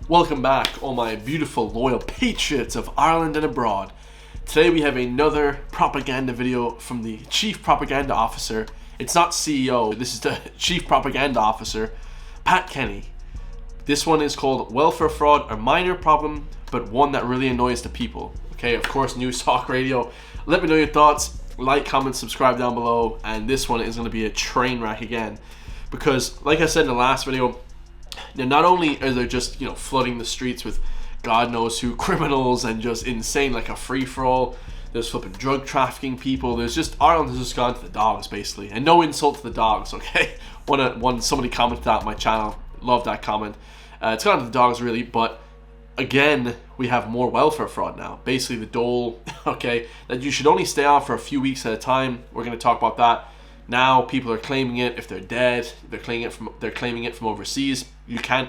Welcome back, all my beautiful, loyal patriots of Ireland and abroad. Today we have another propaganda video from the Chief Propaganda Officer. It's not CEO, this is the Chief Propaganda Officer, Pat Kenny. This one is called Welfare Fraud, a minor problem, but one that really annoys the people. Okay, of course, NEWSTALK Radio. Let me know your thoughts, like, comment, subscribe down below, and this one is going to be a train wreck again. Because, like I said in the last video, not only are they just, flooding the streets with God knows who criminals and just insane, like a free-for-all, there's flipping drug trafficking people, there's just, Ireland has just gone to the dogs, basically. And no insult to the dogs, okay? Somebody commented that on my channel, love that comment. It's gone to the dogs, really, but again, we have more welfare fraud now. Basically, the dole, okay, that you should only stay on for a few weeks at a time. We're going to talk about that. Now, people are claiming it if they're dead. They're claiming it from overseas. You can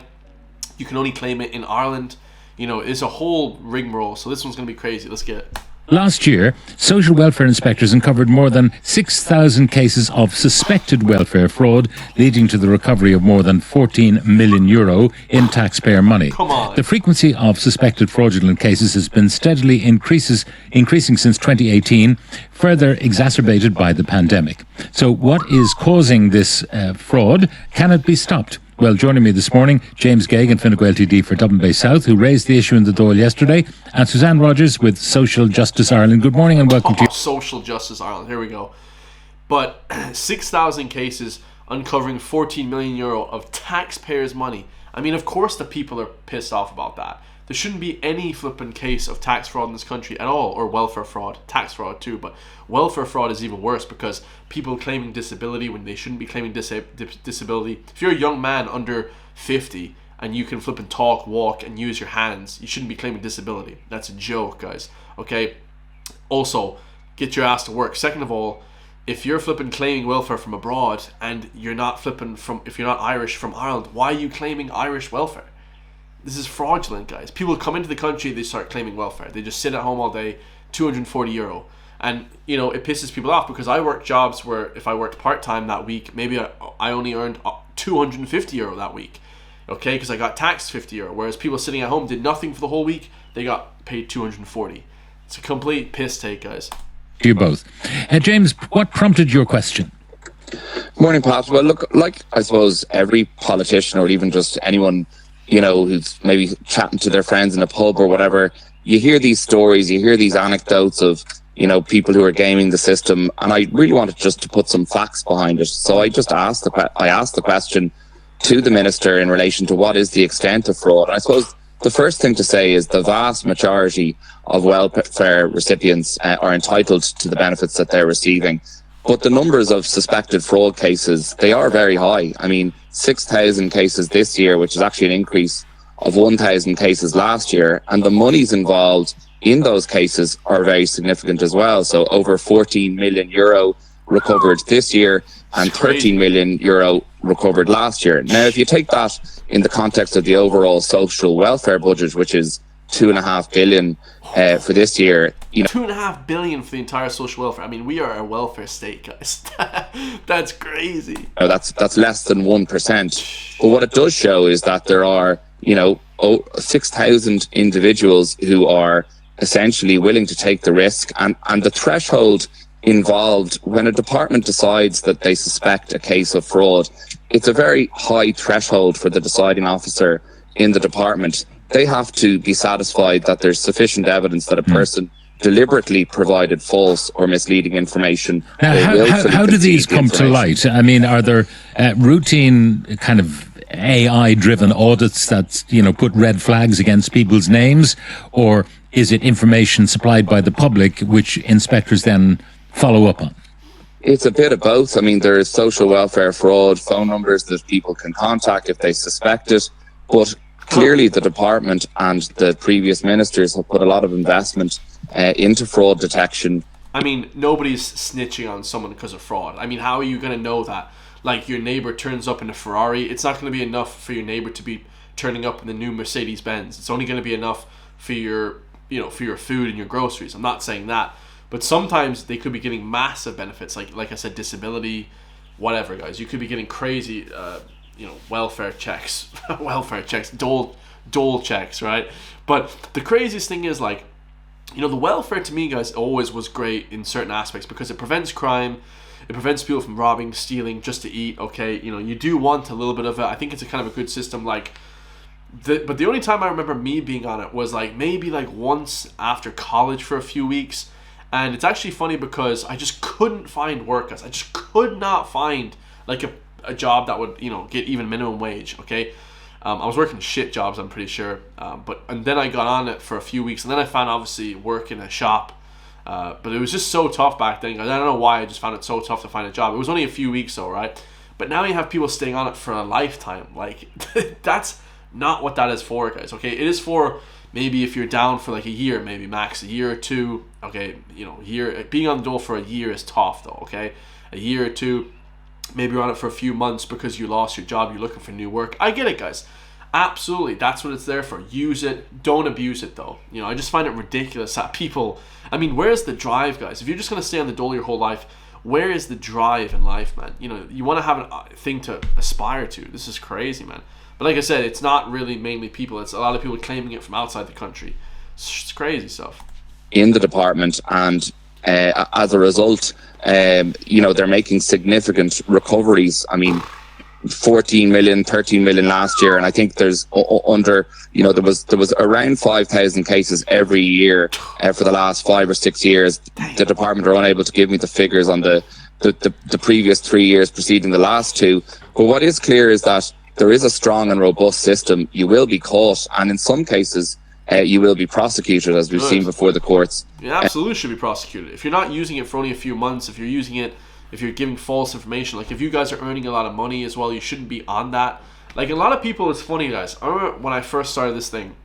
only claim it in Ireland. It's a whole rigmarole. So this one's going to be crazy. Let's get it. Last year, social welfare inspectors uncovered more than 6,000 cases of suspected welfare fraud, leading to the recovery of more than €14 million in taxpayer money. Come on. The frequency of suspected fraudulent cases has been steadily increasing since 2018, further exacerbated by the pandemic. So what is causing this fraud? Can it be stopped? Well, joining me this morning, James Geoghegan, Fine Gael TD for Dublin Bay South, who raised the issue in the Dáil yesterday, and Suzanne Rogers with Social Justice Ireland. Good morning and welcome to you. Social Justice Ireland, here we go. But 6,000 cases uncovering €14 million of taxpayers' money. I mean, of course the people are pissed off about that. There shouldn't be any flipping case of tax fraud in this country at all, or welfare fraud, tax fraud too, but welfare fraud is even worse because people claiming disability when they shouldn't be claiming disability. If you're a young man under 50 and you can flip and talk, walk, and use your hands, you shouldn't be claiming disability. That's a joke, guys, okay? Also, get your ass to work. Second of all, if you're flipping claiming welfare from abroad and you're not if you're not Irish from Ireland, why are you claiming Irish welfare? This is fraudulent, guys. People come into the country, they start claiming welfare. They just sit at home all day, €240. And, it pisses people off because I work jobs where if I worked part-time that week, maybe I only earned €250 that week. Okay, because I got taxed €50. Whereas people sitting at home did nothing for the whole week, they got paid $240. It's a complete piss take, guys. To you both. James, what prompted your question? Morning, Pat. Well, look, like I suppose every politician or even just anyone who's maybe chatting to their friends in a pub or whatever, you hear these stories, you hear these anecdotes of, people who are gaming the system. And I really wanted just to put some facts behind it. So I just asked the question to the minister in relation to what is the extent of fraud. And I suppose the first thing to say is the vast majority of welfare recipients are entitled to the benefits that they're receiving. But the numbers of suspected fraud cases, they are very high. I mean, 6,000 cases this year, which is actually an increase of 1,000 cases last year. And the monies involved in those cases are very significant as well. So over €14 million recovered this year and €13 million recovered last year. Now, if you take that in the context of the overall social welfare budget, which is $2.5 billion for this year, $2.5 billion for the entire social welfare. I mean, we are a welfare state, guys. That's crazy. That's less than 1%. But what it does show is that there are 6,000 individuals who are essentially willing to take the risk, and the threshold involved when a department decides that they suspect a case of fraud, it's a very high threshold for the deciding officer in the department. They have to be satisfied that there's sufficient evidence that a person deliberately provided false or misleading information. Now, how do these come to light? I mean, are there routine kind of AI-driven audits that, put red flags against people's names? Or is it information supplied by the public, which inspectors then follow up on? It's a bit of both. I mean, there is social welfare fraud, phone numbers that people can contact if they suspect it. But clearly the department and the previous ministers have put a lot of investment into fraud detection. I mean, nobody's snitching on someone because of fraud. I mean, how are you going to know that? Like, your neighbor turns up in a Ferrari, it's not going to be enough for your neighbor to be turning up in the new Mercedes-Benz. It's only going to be enough for your, for your food and your groceries. I'm not saying that. But sometimes they could be getting massive benefits, like I said, disability, whatever, guys. You could be getting crazy, welfare checks, dole dole checks, right? But the craziest thing is, like, you know, the welfare to me, guys, always was great in certain aspects because it prevents crime. It prevents people from robbing, stealing, just to eat, okay? You know, you do want a little bit of it. I think it's a kind of a good system, like, but the only time I remember me being on it was, like, maybe, like, once after college for a few weeks. And it's actually funny because I just couldn't find work, guys. I just could not find, like, a job that would, you know, get even minimum wage, okay? I was working shit jobs, I'm pretty sure. And then I got on it for a few weeks, and then I found, obviously, work in a shop. But it was just so tough back then. I don't know why I just found it so tough to find a job. It was only a few weeks though, right? But now you have people staying on it for a lifetime. Like, that's not what that is for, guys, okay? It is for maybe if you're down for like a year, maybe max a year or two, okay? You know, being on the dole for a year is tough though, okay? A year or two, maybe you're on it for a few months because you lost your job, you're looking for new work. I get it, guys. Absolutely, that's what it's there for. Use it. Don't abuse it, though. You know, I just find it ridiculous that people... I mean, where's the drive, guys? If you're just going to stay on the dole your whole life, where is the drive in life, man? You know, you want to have a thing to aspire to. This is crazy, man. But like I said, it's not really mainly people. It's a lot of people claiming it from outside the country. It's crazy stuff. In the department, and as a result, you know, they're making significant recoveries. I mean, 14 million, 13 million last year, and I think there's under, you know, there was around 5,000 cases every year for the last 5 or 6 years. The department are unable to give me the figures on the previous 3 years preceding the last two. But what is clear is that there is a strong and robust system. You will be caught, and in some cases, you will be prosecuted, as we've seen before the courts. You absolutely should be prosecuted. If you're not using it for only a few months, if you're giving false information, like if you guys are earning a lot of money as well, you shouldn't be on that. Like, a lot of people, it's funny, guys. I remember when I first started this thing,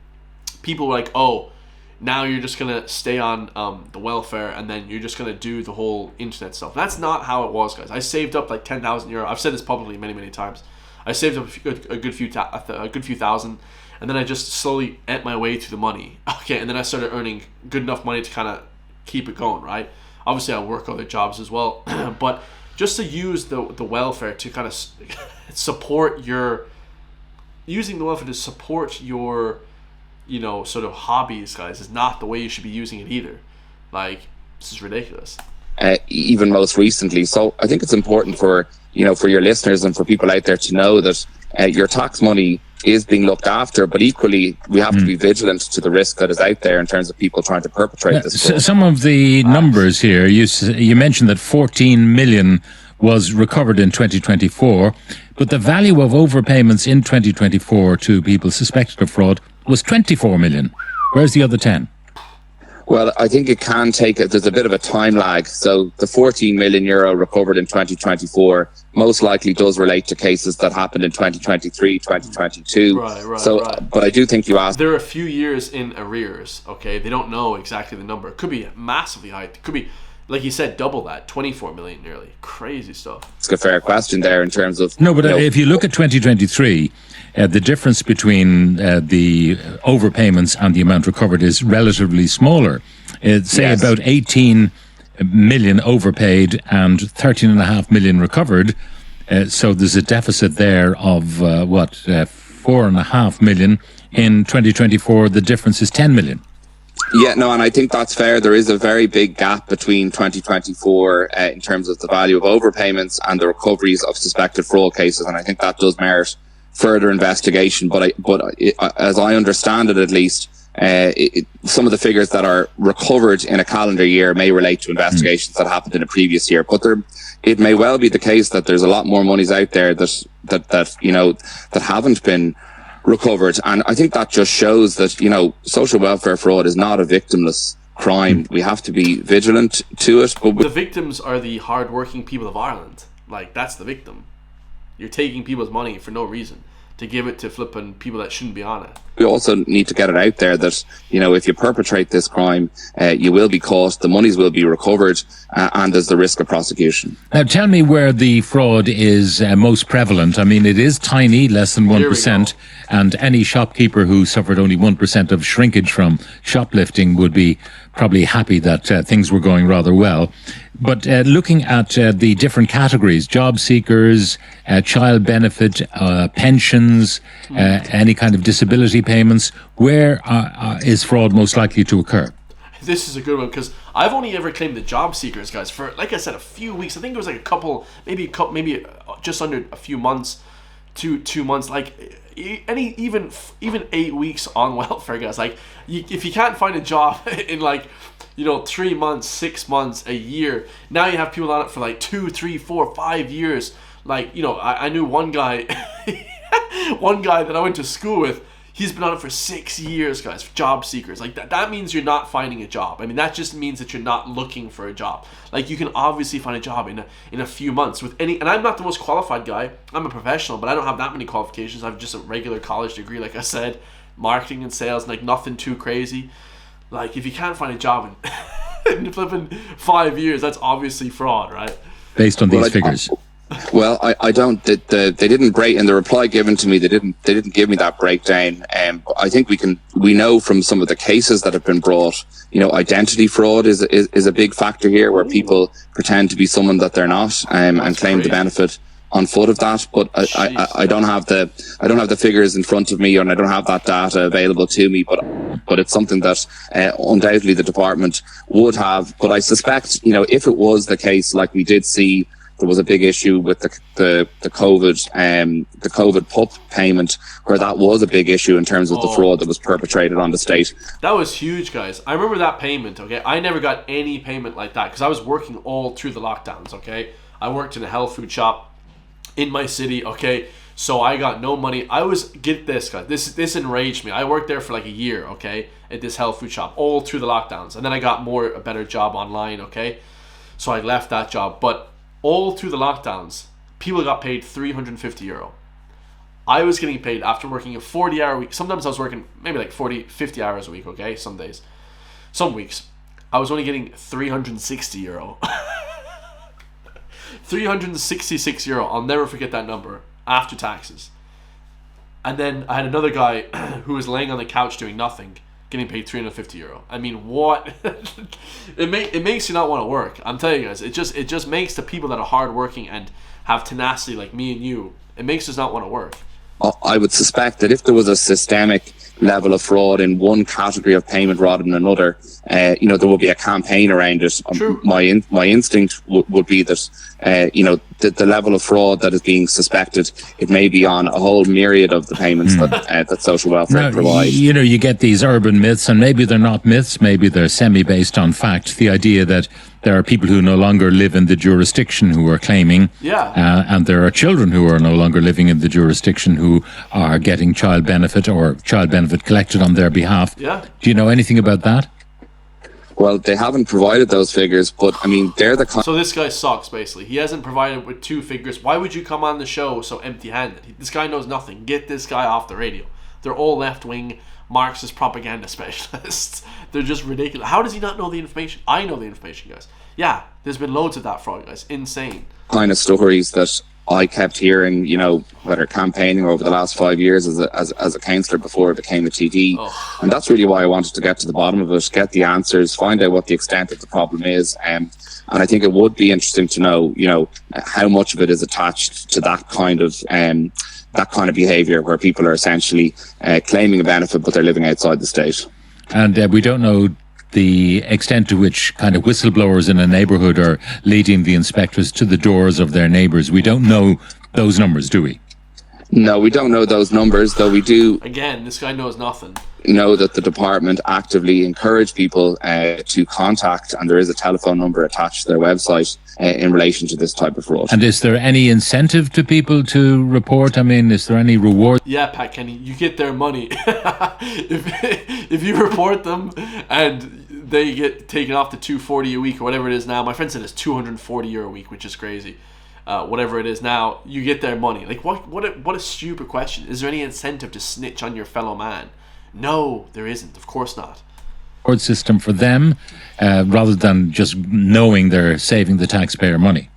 people were like, oh, now you're just going to stay on the welfare and then you're just going to do the whole internet stuff. That's not how it was, guys. I saved up like 10,000 euro. I've said this publicly many, many times. I saved up a good few thousand, and then I just slowly ate my way to the money. Okay, and then I started earning good enough money to kind of keep it going, right? Obviously, I work other jobs as well, but just to use the welfare to kind of support your, using the welfare to support your, you know, sort of hobbies, guys, is not the way you should be using it either. Like, this is ridiculous. Even most recently. So I think it's important for, you know, for your listeners and for people out there to know that your tax money is being looked after, but equally we have to be vigilant to the risk that is out there in terms of people trying to perpetrate this. Some of the numbers here, you mentioned that 14 million was recovered in 2024, but the value of overpayments in 2024 to people suspected of fraud was 24 million. Where's the other 10? Well, I think it can take there's a bit of a time lag. So the 14 million euro recovered in 2024 most likely does relate to cases that happened in 2023, 2022. Right. But I do think you asked. There are a few years in arrears, okay? They don't know exactly the number. It could be massively high. It could be, like you said, double that, 24 million nearly. Crazy stuff. It's a fair question there in terms of... No, but if you look at 2023, the difference between the overpayments and the amount recovered is relatively smaller. About 18 million overpaid and 13.5 million recovered. So there's a deficit there of 4.5 million. In 2024, the difference is 10 million. Yeah, no, and I think that's fair. There is a very big gap between 2024 in terms of the value of overpayments and the recoveries of suspected fraud cases, and I think that does merit further investigation. But as I understand it, at least, some of the figures that are recovered in a calendar year may relate to investigations that happened in a previous year. But it may well be the case that there's a lot more monies out there that you know that haven't been recovered, and I think that just shows that, you know, social welfare fraud is not a victimless crime. We have to be vigilant to it. But the victims are the hard-working people of Ireland. Like, that's the victim. You're taking people's money for no reason to give it to flipping people that shouldn't be on it. We also need to get it out there that, you know, if you perpetrate this crime, you will be caught, the monies will be recovered, and there's the risk of prosecution. Now, tell me where the fraud is most prevalent. I mean, it is tiny, less than 1%, and any shopkeeper who suffered only 1% of shrinkage from shoplifting would be probably happy that things were going rather well. But looking at the different categories, job seekers, child benefit, pensions, any kind of disability payments, where is fraud most likely to occur? This is a good one, because I've only ever claimed the job seekers, guys, for, like I said, a few weeks. I think it was like a couple, maybe just under a few months, 2 months, like even 8 weeks on welfare, guys. Like, if you can't find a job in, like, 3 months, 6 months, a year, now you have people on it for like 2, 3, 4, 5 years. Like, I knew one guy, one guy that I went to school with. He's been on it for 6 years, guys, for job seekers. Like, that means you're not finding a job. I mean, that just means that you're not looking for a job. Like, you can obviously find a job in a few months with any, and I'm not the most qualified guy. I'm a professional, but I don't have that many qualifications. I have just a regular college degree, like I said, marketing and sales, and like nothing too crazy. Like, if you can't find a job in flipping 5 years, that's obviously fraud, right? Based on these figures. Well, I don't. They didn't break in the reply given to me. They didn't give me that breakdown. I think we know from some of the cases that have been brought. Identity fraud is a big factor here, where people pretend to be someone that they're not, and claim the benefit on foot of that. But I don't have the figures in front of me, and I don't have that data available to me. But it's something that undoubtedly the department would have. But I suspect, if it was the case, like we did see. There was a big issue with the COVID PUP payment, where that was a big issue in terms of the fraud that was perpetrated on the state. That was huge, guys. I remember that payment, okay? I never got any payment like that, because I was working all through the lockdowns, okay? I worked in a health food shop in my city, okay? So I got no money. Get this, guys. This enraged me. I worked there for like a year, okay? At this health food shop, all through the lockdowns. And then I got a better job online, okay? So I left that job. But all through the lockdowns, people got paid €350. I was getting paid after working a 40-hour week. Sometimes I was working maybe like 40, 50 hours a week, okay? Some days. Some weeks. I was only getting €360. €366. I'll never forget that number, after taxes. And then I had another guy who was laying on the couch doing nothing, getting paid €350. I mean, what? it makes you not want to work. I'm telling you guys, it just makes the people that are hardworking and have tenacity like me and you, it makes us not want to work. I would suspect that if there was a systemic level of fraud in one category of payment rather than another, there would be a campaign around it. True. My instinct would be that the level of fraud that is being suspected, it may be on a whole myriad of the payments that social welfare provides. You get these urban myths, and maybe they're not myths, maybe they're semi-based on fact. The idea that there are people who no longer live in the jurisdiction who are claiming, and there are children who are no longer living in the jurisdiction who are getting child benefit or child benefit collected on their behalf. Yeah. Do you know anything about that? Well, they haven't provided those figures, but I mean, they're the So this guy sucks, basically. He hasn't provided with 2 figures. Why would you come on the show so empty-handed? This guy knows nothing. Get this guy off the radio. They're all left-wing Marxist propaganda specialists. They're just ridiculous. How does he not know the information? I know the information, guys. Yeah, there's been loads of that fraud, guys. Insane. Kind of stories that I kept hearing, whether campaigning over the last 5 years as a councillor before I became a TD. Oh. And that's really why I wanted to get to the bottom of it, get the answers, find out what the extent of the problem is. And I think it would be interesting to know, how much of it is attached to that kind of behaviour, where people are essentially claiming a benefit, but they're living outside the state. And we don't know the extent to which kind of whistleblowers in a neighbourhood are leading the inspectors to the doors of their neighbours. We don't know those numbers, do we? No, we don't know those numbers, though we do. Again, this guy knows nothing. Know that the department actively encourage people to contact, and there is a telephone number attached to their website in relation to this type of fraud. And is there any incentive to people to report? I mean, is there any reward? Yeah, Pat Kenny, you get their money. if you report them and they get taken off to $240 a week or whatever it is now. My friend said it's €240 a week, which is crazy. Whatever it is now, you get their money. Like, what a stupid question. Is there any incentive to snitch on your fellow man? No, there isn't. Of course not. Reward system for them, rather than just knowing they're saving the taxpayer money.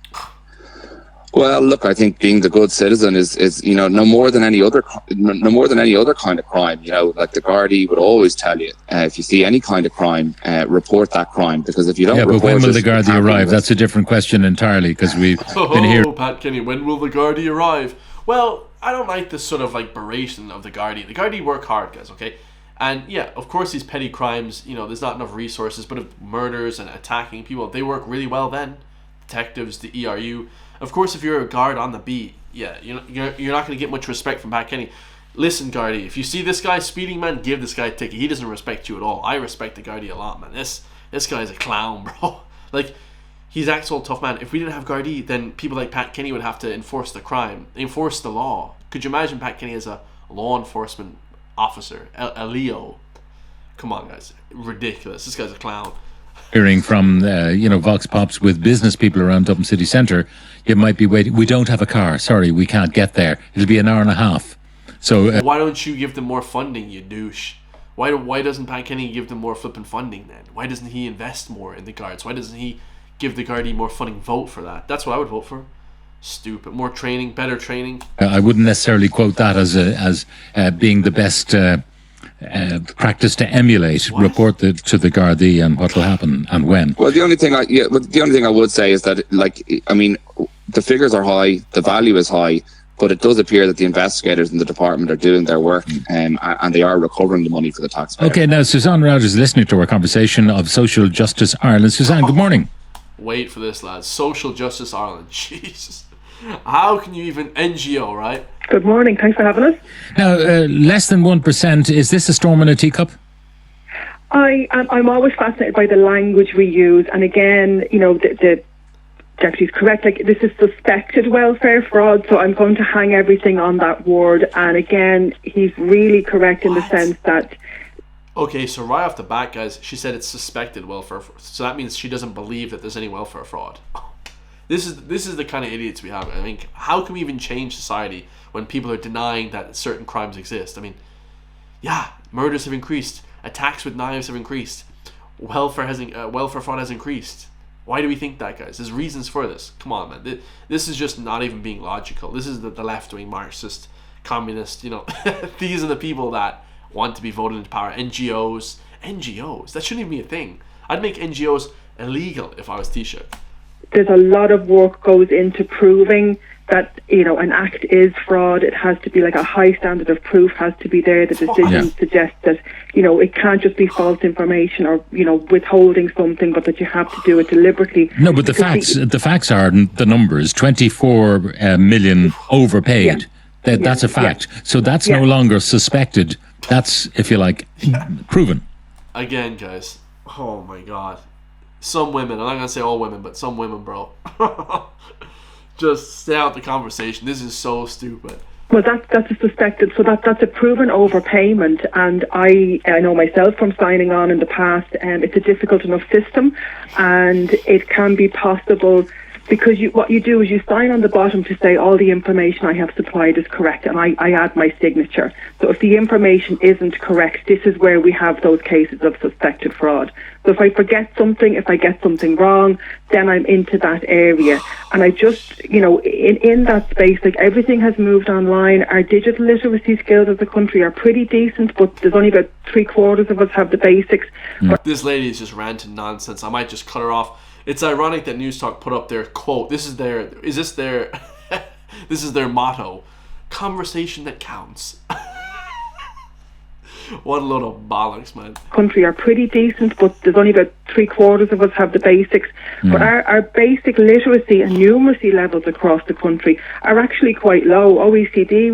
Well, look, I think being the good citizen is no more than any other kind of crime. Like the Gardaí would always tell you, if you see any kind of crime, report that crime, because if you don't, but when will the Gardaí arrive? risk. That's a different question entirely, because we've been here. Pat Kenny, when will the Gardaí arrive? Well, I don't like this sort of like beration of the Gardaí. The Gardaí work hard, guys. Okay. And yeah, of course, these petty crimes, there's not enough resources, but if murders and attacking people, they work really well then. Detectives, the ERU. Of course, if you're a guard on the beat, yeah, you're not going to get much respect from Pat Kenny. Listen, Gardaí, if you see this guy speeding, man, give this guy a ticket. He doesn't respect you at all. I respect the Gardaí a lot, man. This guy's a clown, bro. Like, he's actual tough, man. If we didn't have Gardaí, then people like Pat Kenny would have to enforce the law. Could you imagine Pat Kenny as a law enforcement officer, a Leo? Come on, guys, ridiculous. This guy's a clown. Hearing from Vox Pops with business people around Dublin city centre, you might be waiting. We don't have a car. Sorry, we can't get there. It'll be an hour and a half. So why don't you give them more funding, you douche? Why doesn't Pat Kenny give them more flipping funding then? Why doesn't he invest more in the guards? Why doesn't he give the Gardaí more funding? Vote for that. That's what I would vote for. Stupid. More training, better training. I wouldn't necessarily quote that as being the best practice to emulate. What? Report to the Gardaí and what will happen and when. Well, the only thing I would say is that, the figures are high, the value is high, but it does appear that the investigators in the department are doing their work, and they are recovering the money for the taxpayer. Okay, now Suzanne Rogers is listening to our conversation of Social Justice Ireland. Suzanne, good morning. Wait for this, lads. Social Justice Ireland. Jesus. How can you even NGO, right? Good morning. Thanks for having us. Now, less than 1%. Is this a storm in a teacup? I'm always fascinated by the language we use, and again, the deputy's correct. Like, this is suspected welfare fraud, so I'm going to hang everything on that word. And again, he's really correct in the sense that. Okay, so right off the bat, guys, she said it's suspected welfare fraud. So that means she doesn't believe that there's any welfare fraud. This is the kind of idiots we have. I mean, how can we even change society when people are denying that certain crimes exist? I mean, yeah, murders have increased, attacks with knives have increased, welfare fraud has increased. Why do we think that, guys? There's reasons for this. Come on, man. This is just not even being logical. This is the left-wing Marxist, communist. These are the people that want to be voted into power. NGOs, that shouldn't even be a thing. I'd make NGOs illegal if I was Taoiseach. There's a lot of work goes into proving that an act is fraud. It has to be like a high standard of proof has to be there. The decision suggests that it can't just be false information or withholding something, but that you have to do it deliberately. No, but the facts are the numbers. 24 million overpaid. That's a fact. Yeah. So that's no longer suspected. That's, if you like, proven. Again, guys. Oh my God. Some women, I'm not going to say all women, but some women, bro. Just stay out the conversation. This is so stupid. Well, that's a suspected, so that's a proven overpayment, and I know myself from signing on in the past, it's a difficult enough system, and it can be possible because what you do is you sign on the bottom to say all the information I have supplied is correct, and I add my signature. So if the information isn't correct, this is where we have those cases of suspected fraud. So if I forget something, if I get something wrong, then I'm into that area. And I just, in that space, like, everything has moved online. Our digital literacy skills as a country are pretty decent, but there's only about 3/4 of us have the basics. This lady is just ranting nonsense. I might just cut her off. It's ironic that NEWSTALK put up their quote. This is their motto. Conversation that counts. What a load of bollocks, man. Country are pretty decent, but there's only about 3/4 of us have the basics. But our basic literacy and numeracy levels across the country are actually quite low. OECD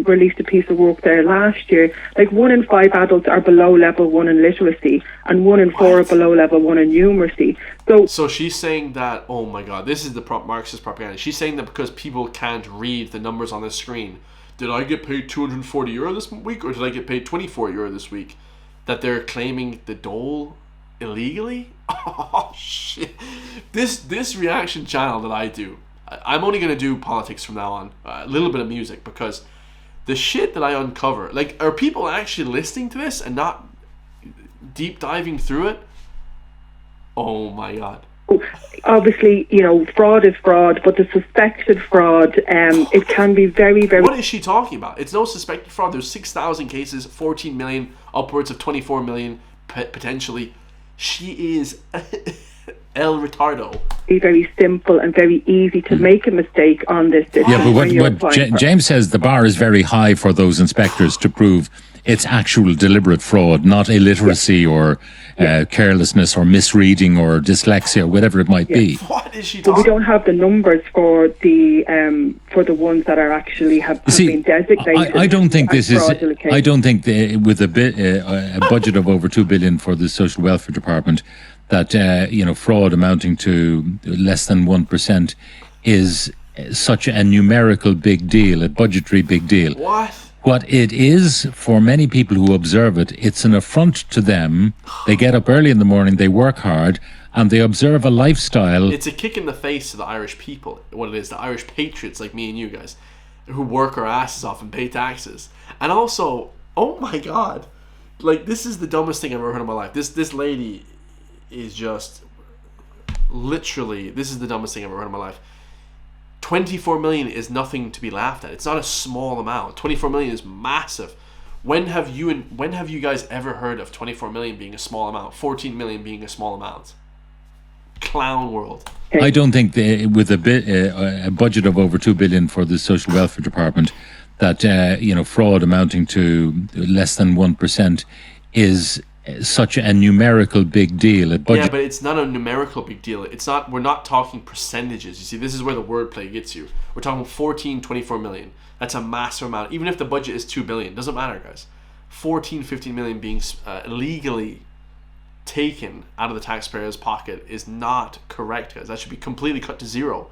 released a piece of work there last year. Like 1 in 5 adults are below level 1 in literacy, and 1 in 4 are below level 1 in numeracy. So she's saying that, oh my God, this is the Marxist propaganda. She's saying that because people can't read the numbers on the screen. Did I get paid €240 this week, or did I get paid €24 this week? That they're claiming the dole illegally? Oh shit! This reaction channel that I do, I'm only gonna do politics from now on. A little bit of music, because the shit that I uncover, like, are people actually listening to this and not deep diving through it? Oh my God. Obviously, fraud is fraud, but the suspected fraud, it can be very, very... What is she talking about? It's no suspected fraud. There's 6,000 cases, 14 million, upwards of 24 million potentially. She is El Retardo. Very simple and very easy to make a mistake on this. Yeah, but what James says, the bar is very high for those inspectors to prove it's actual deliberate fraud, not illiteracy or carelessness or misreading or dyslexia, whatever it might be. What is she But talking we don't have the numbers for the ones that are actually have been designated. I don't think this is. fraudulent cases. I don't think with a budget of over $2 billion for the social welfare department, that fraud amounting to less than 1% is such a numerical big deal, a budgetary big deal. What? What it is for many people who observe it, it's an affront to them. They get up early in the morning, they work hard, and they observe a lifestyle. It's a kick in the face to the Irish people, what it is, the Irish patriots like me and you guys, who work our asses off and pay taxes. And also, oh my God, like, this is the dumbest thing I've ever heard in my life. This lady is just, literally, this is the dumbest thing I've ever heard in my life. 24 million is nothing to be laughed at. It's not a small amount. 24 million is massive. When have you guys ever heard of 24 million being a small amount? 14 million being a small amount? Clown world. I don't think with a budget of over $2 billion for the social welfare department, that fraud amounting to less than 1% is such a numerical big deal. Yeah, but it's not a numerical big deal. It's not. We're not talking percentages. You see, this is where the wordplay gets you. We're talking 24 million. That's a massive amount. Even if the budget is 2 billion, doesn't matter, guys. 15 million being illegally taken out of the taxpayer's pocket is not correct, guys. That should be completely cut to zero.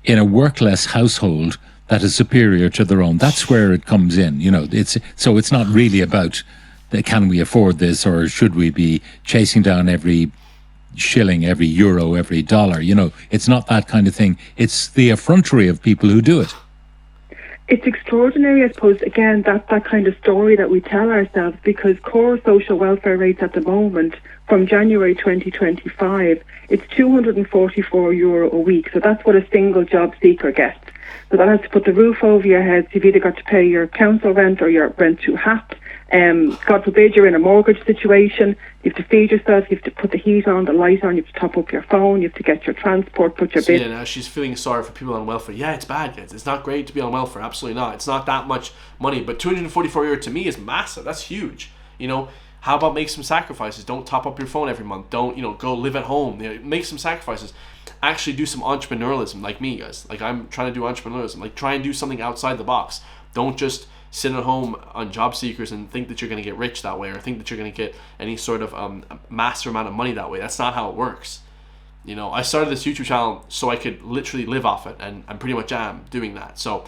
In a workless household that is superior to their own, that's where it comes in. It's not really about can we afford this, or should we be chasing down every shilling, every euro, every dollar? It's not that kind of thing. It's the effrontery of people who do it. It's extraordinary, I suppose, again, that kind of story that we tell ourselves, because core social welfare rates at the moment, from January 2025, it's €244 a week. So that's what a single job seeker gets. So that has to put the roof over your heads. You've either got to pay your council rent or your rent through HAP. God forbid you're in a mortgage situation, you have to feed yourself, you have to put the heat on, the light on, you have to top up your phone, you have to get your transport, put your bill. Yeah, now she's feeling sorry for people on welfare. Yeah, it's bad, guys. It's not great to be on welfare. Absolutely not. It's not that much money, but €244 to me is massive. That's huge. How about make some sacrifices? Don't top up your phone every month. Don't, go live at home. Make some sacrifices. Actually do some entrepreneurialism, like me, guys. Like, I'm trying to do entrepreneurialism. Like, try and do something outside the box. Don't just sit at home on job seekers and think that you're going to get rich that way, or think that you're going to get any sort of massive amount of money that way. That's not how it works. I started this YouTube channel so I could literally live off it, and I pretty much am doing that. So,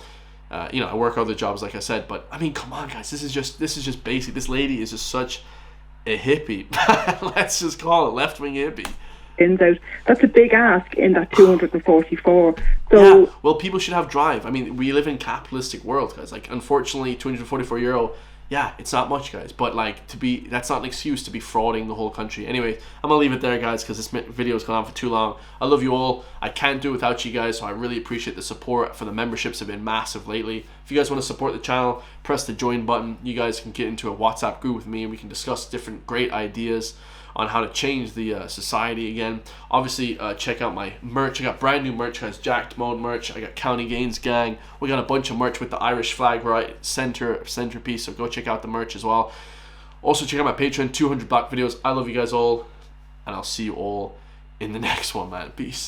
I work other jobs, like I said, but I mean, come on, guys, this is just basic. This lady is just such a hippie. Let's just call it left-wing hippie. Out. That's a big ask in that 244. So yeah, well, people should have drive. I mean, we live in a capitalistic world, guys. Like, unfortunately, €244, yeah, it's not much, guys. But like, that's not an excuse to be frauding the whole country. Anyway, I'm gonna leave it there, guys, because this video has gone on for too long. I love you all. I can't do it without you guys, so I really appreciate the support. For the memberships have been massive lately. If you guys want to support the channel, press the join button. You guys can get into a WhatsApp group with me, and we can discuss different great ideas on how to change the society again. Obviously, check out my merch. I got brand new merch, guys. Jacked Mode merch. I got County Gains Gang. We got a bunch of merch with the Irish flag right centerpiece. So go check out the merch as well. Also check out my Patreon. 200 Black videos. I love you guys all, and I'll see you all in the next one, man. Peace.